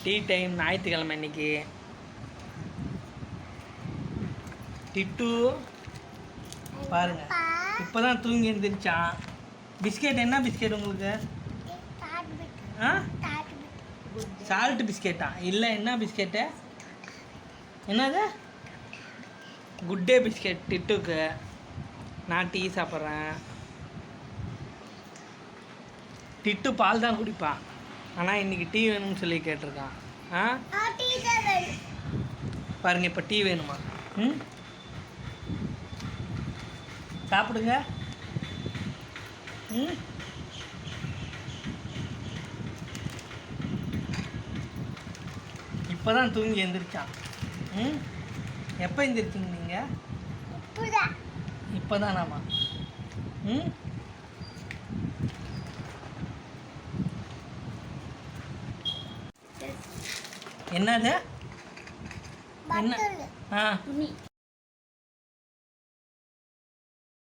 Tea time ஞாயிற்றுக்கிழமை இன்னைக்கு. டிட்டு பாருங்க இப்போ தான் தூங்கி எழுந்திரிச்சான். பிஸ்கெட் என்ன பிஸ்கெட் உங்களுக்கு? ஆ சால்ட் பிஸ்கெட்டா? இல்லை என்ன பிஸ்கெட்டு? என்னது? குட் டே பிஸ்கெட் டிட்டுக்கு. நான் டீ சாப்பிட்றேன். டிட்டு பால் தான் குடிப்பான், ஆனால் இன்றைக்கி டீ வேணும்னு சொல்லி கேட்டிருக்கான். பாருங்க இப்போ டீ வேணுமா? ம் சாப்பிடுங்க. ம் இப்போ தான் தூங்கி எழுந்திரிச்சான். ம் எப்போ எழுந்திரிச்சிங்க நீங்கள்? இப்போ தானாம்மா? ம் என்னது? என்ன? ஆ